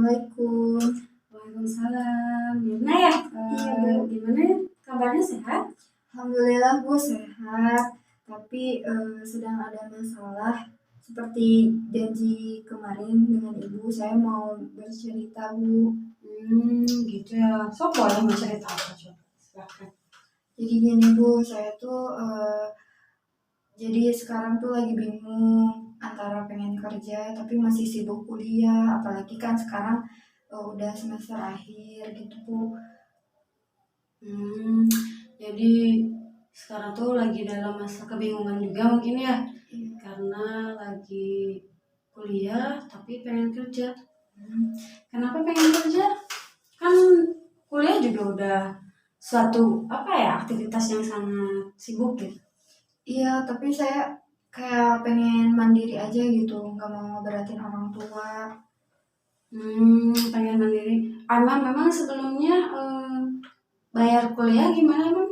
Assalamualaikum. Waalaikumsalam. Gimana ya? Iya, Bu. Gimana ya? Kabarnya sehat? Alhamdulillah Bu sehat, tapi sedang ada masalah. Seperti janji kemarin dengan Ibu, saya mau bercerita Bu. Gitu ya. Sok boleh mau cerita apa coba? Silahkan. Jadi gini Bu, saya tuh jadi sekarang tuh lagi bingung antara pengen kerja tapi masih sibuk kuliah, apalagi kan sekarang udah semester akhir gitu Bu. Jadi sekarang tuh lagi dalam masa kebingungan juga mungkin ya, Iya. karena lagi kuliah tapi pengen kerja. Kenapa pengen kerja? Kan kuliah juga udah suatu aktivitas yang sangat sibuk gitu. Iya, tapi saya kayak pengen mandiri aja gitu, nggak mau ngeberatin orang tua. Pengen mandiri. Emang memang sebelumnya bayar kuliah gimana emang?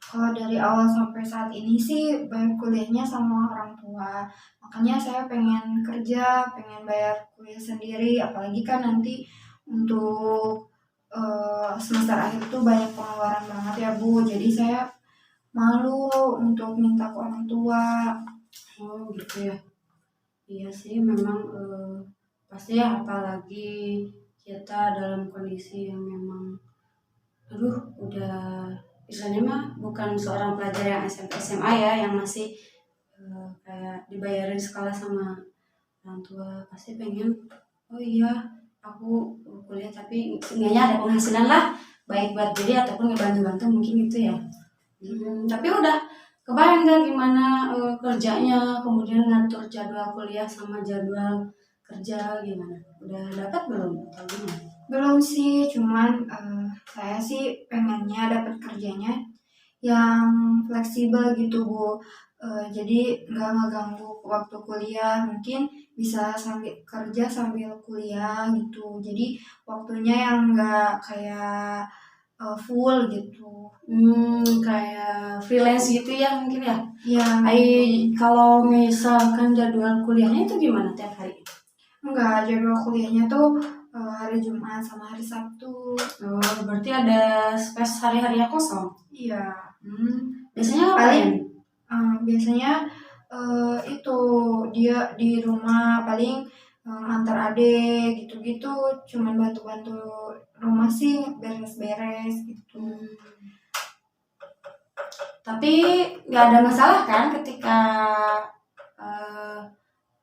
Kalau dari awal sampai saat ini sih bayar kuliahnya sama orang tua. Makanya saya pengen kerja, pengen bayar kuliah sendiri, apalagi kan nanti untuk semester akhir tuh banyak pengeluaran banget ya Bu. Jadi saya malu untuk minta ke orang tua. Oh gitu ya. Iya sih memang pasti ya, apalagi kita dalam kondisi yang memang udah misalnya mah bukan seorang pelajar yang SMP SMA ya, yang masih kayak dibayarin sekolah sama orang tua, pasti pengen oh iya aku kuliah tapi seenggaknya ada penghasilan lah, baik buat diri ataupun ngebantu-bantu mungkin gitu ya. Tapi udah kebayang gak gimana kerjanya, kemudian ngatur jadwal kuliah sama jadwal kerja gimana? Udah dapat belum atau gimana? Belum sih, cuman saya sih pengennya dapat kerjanya yang fleksibel gitu Bu. Jadi nggak ngeganggu waktu kuliah, mungkin bisa sambil kerja sambil kuliah gitu. Jadi waktunya yang nggak kayak full gitu. Kayak freelance gitu ya mungkin ya. Ya, Kalau misalkan jadwal kuliahnya itu gimana tiap hari? enggak, jadwal kuliahnya tuh hari Jumat sama hari Sabtu. Oh, berarti ada space hari-hari yang kosong. Iya. Biasanya Paling ngapain? biasanya itu dia di rumah paling antar adik gitu-gitu, cuman bantu-bantu rumah sih, beres-beres gitu. Tapi nggak ada masalah kan ketika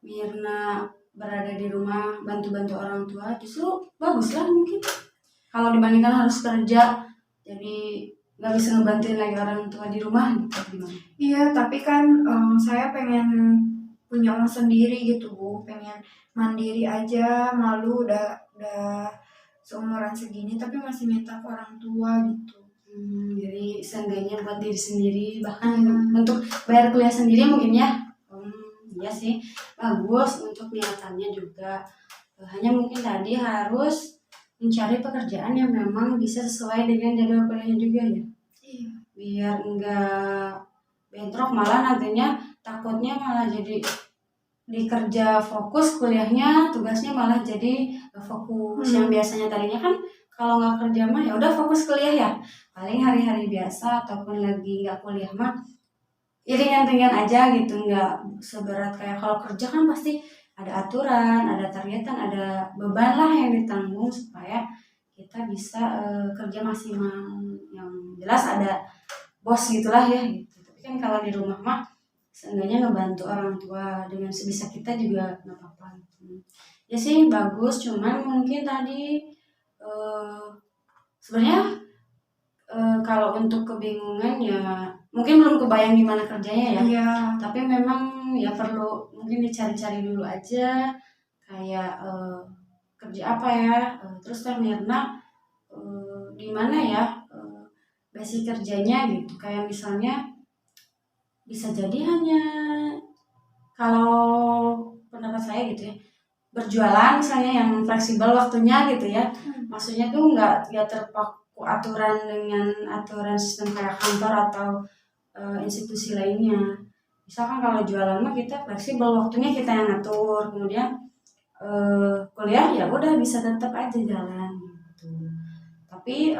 Mirna berada di rumah bantu-bantu orang tua, justru bagus lah mungkin. Kalau dibandingkan harus kerja, jadi nggak bisa ngebantuin lagi orang tua di rumah gitu gimana? Iya, tapi kan saya pengen punya uang sendiri gitu Bu, pengen mandiri aja, malu udah seumuran segini tapi masih minta ke orang tua gitu. Jadi seenggaknya buat diri sendiri, bahkan untuk bayar kuliah sendiri mungkin ya. Iya sih, bagus untuk niatannya juga. Hanya mungkin tadi harus mencari pekerjaan yang memang bisa sesuai dengan jadwal kuliahnya juga ya. Iya. Biar enggak bentrok, malah nantinya takutnya malah jadi dikerja fokus kuliahnya, tugasnya malah jadi fokus. Yang biasanya tadinya kan kalau nggak kerja mah ya udah fokus kuliah ya, paling hari-hari biasa ataupun lagi nggak kuliah mah ringan-ringan aja gitu, nggak seberat kayak kalau kerja kan pasti ada aturan, ada targetan, ada beban lah yang ditanggung supaya kita bisa kerja maksimal, yang jelas ada bos gitulah ya gitu. Tapi kan kalau di rumah mah seenggaknya ngebantu orang tua dengan sebisa kita juga nggak apa-apa gitu. Ya sih bagus, cuman mungkin tadi sebenarnya kalau untuk kebingungan ya mungkin belum kebayang gimana kerjanya ya. Iya. Tapi memang ya perlu mungkin dicari-cari dulu aja kayak kerja apa ya. Terus kan Mirna di mana ya basic kerjanya gitu. Kayak misalnya bisa jadi hanya, kalau pendapat saya gitu ya, berjualan misalnya yang fleksibel waktunya gitu ya. Maksudnya tuh nggak terpaku aturan dengan aturan sistem kayak kantor atau institusi lainnya. Misalkan kalau jualan mah kita fleksibel waktunya, kita yang ngatur, kemudian kuliah ya udah bisa tetap aja jalan gitu. Tapi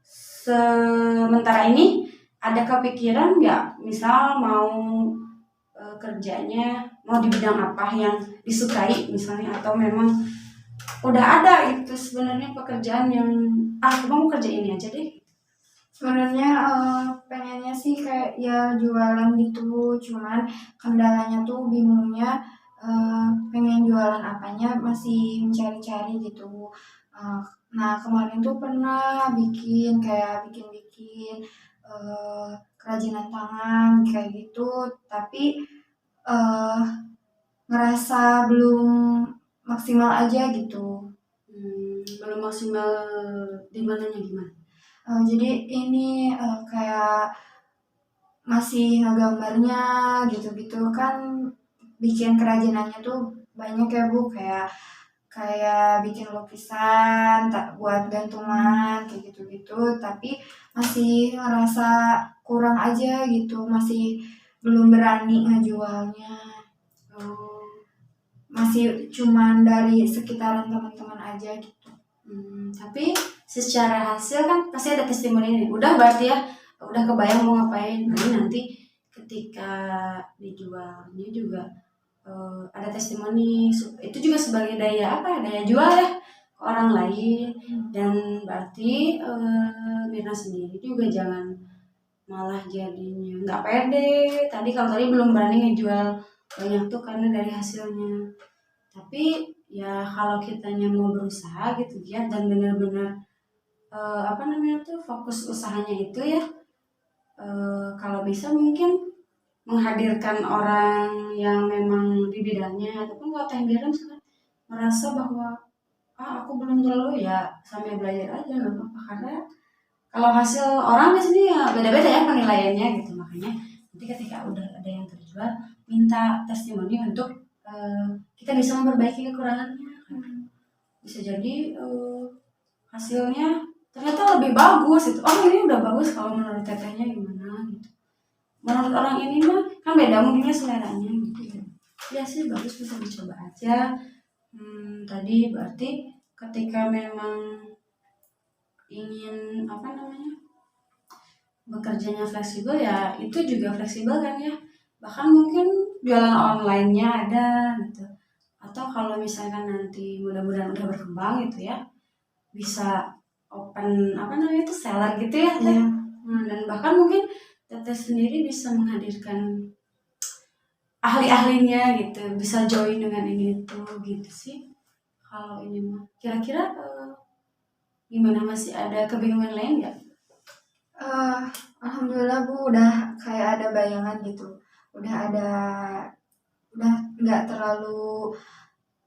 sementara ini ada kepikiran nggak, misal mau kerjanya mau di bidang apa yang disukai misalnya, atau memang udah ada itu sebenarnya pekerjaan yang aku mau kerja ini aja deh. Sebenarnya pengennya sih kayak ya jualan gitu, cuman kendalanya tuh bingungnya pengen jualan apanya masih mencari-cari gitu. Eh, nah kemarin tuh pernah bikin kerajinan tangan kayak gitu, tapi eh, ngerasa belum maksimal aja gitu. Belum maksimal di mananya gimana? Jadi ini kayak masih ngegambarnya gitu-gitu kan, bikin kerajinannya tuh banyak ya Bu, kayak kayak bikin lukisan tak buat gantungan kayak gitu-gitu, tapi masih ngerasa kurang aja gitu, masih belum berani ngejualnya. Oh, Masih cuman dari sekitaran teman-teman aja gitu. tapi secara hasil kan pasti ada testimoni nih. Udah berarti ya, udah kebayang mau ngapain. Jadi nanti ketika dijualnya juga ada testimoni. Itu juga sebagai daya apa ya? Daya jual ya ke orang lain. Dan berarti Mirna sendiri juga jangan malah jadinya nggak pede. Tadi belum berani ngejual banyak tuh karena dari hasilnya. Tapi ya kalau kitanya mau berusaha gitu ya, dan benar-benar apa namanya tuh fokus usahanya itu ya, kalau bisa mungkin menghadirkan orang yang memang di bidangnya, ataupun kalau teh biar misalkan merasa bahwa aku belum terlalu, ya sambil belajar aja nggak apa-apa, karena kalau hasil orang di sini ya beda-beda ya penilaiannya gitu. Makanya nanti ketika udah ada yang terjual, minta testimoni untuk kita bisa memperbaiki kekurangannya. Bisa jadi hasilnya ternyata lebih bagus itu. Oh ini udah bagus, kalau menurut tetehnya gimana gitu. Menurut orang ini mah kan beda mungkinnya seleranya gitu. Ya sih bagus, bisa dicoba aja. Tadi berarti ketika memang ingin apa namanya bekerjanya fleksibel, ya itu juga fleksibel kan ya. Bahkan mungkin jualan online-nya ada gitu. Atau kalau misalkan nanti mudah-mudahan udah berkembang gitu ya, bisa open apa namanya itu seller gitu ya teh. Dan bahkan mungkin teteh sendiri bisa menghadirkan ahli-ahlinya gitu, bisa join dengan ini itu gitu sih. Kalau ini mah kira-kira gimana, masih ada kebingungan lain nggak? Alhamdulillah Bu, udah kayak ada bayangan gitu, udah nggak terlalu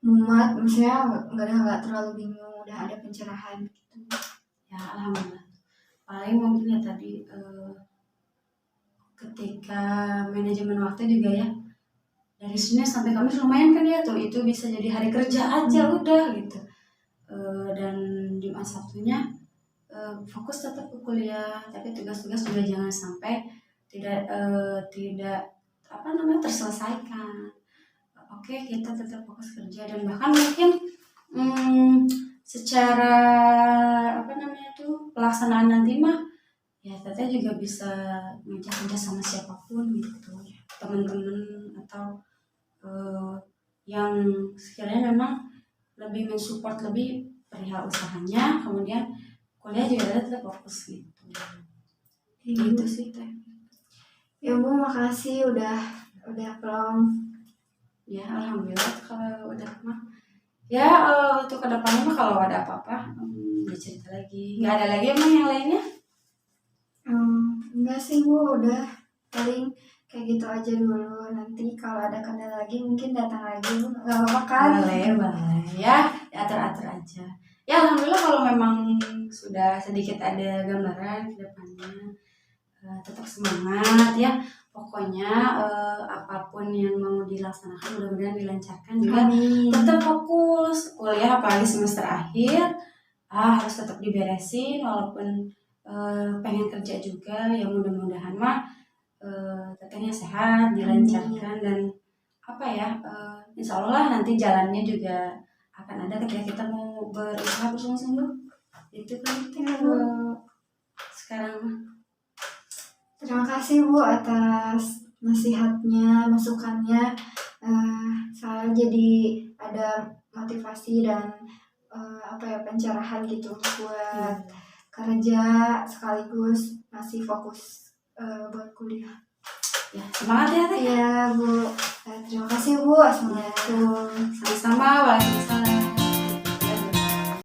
mumet, maksudnya nggak terlalu bingung, udah ada pencerahan gitu. Ya alhamdulillah. Paling mungkin ya tadi ketika manajemen waktu juga ya, dari Senin sampai Kamis lumayan kan ya tuh, itu bisa jadi hari kerja aja udah gitu. Dan Jumat Sabtunya fokus tetap ke kuliah, tapi tugas-tugas juga jangan sampai tidak apa namanya terselesaikan. Oke, kita tetap fokus kerja, dan bahkan mungkin secara apa namanya tuh pelaksanaan nanti mah ya teteh juga bisa ngajak kerja sama siapapun gitu, teman-teman atau yang sekiranya memang lebih mensupport lebih perihal usahanya, kemudian kuliah juga tetap fokus gitu. Gitu sih teh. Ya Bu, makasih udah pelong. Ya alhamdulillah kalau udah mah. Ya untuk kedepannya mah kalau ada apa-apa ya cerita lagi. Nggak ada lagi emang yang lainnya? Enggak sih Bu, udah paling kayak gitu aja dulu. Nanti kalau ada kendala lagi mungkin datang lagi Bu, nggak apa-apa kan? Boleh ya, atur-atur aja. Ya alhamdulillah kalau memang sudah sedikit ada gambaran ke depannya, tetap semangat ya. Pokoknya apapun yang mau dilaksanakan mudah-mudahan dilancarkan juga. Amin. Tetap fokus kuliah, apalagi semester akhir harus tetap diberesin, walaupun pengen kerja juga ya, mudah-mudahan mah tetehnya sehat, dilancarkan, dan insya Allah lah nanti jalannya juga akan ada ketika kita mau berusaha bersungguh-sungguh. Itu kan sekarang. Terima kasih Bu atas nasihatnya, masukannya. Saya jadi ada motivasi dan pencerahan gitu buat kerja sekaligus masih fokus buat kuliah. Ya, semangat ya Teh. Iya Bu. Terima kasih Bu. Assalamualaikum. Sama-sama. Waalaikumsalam.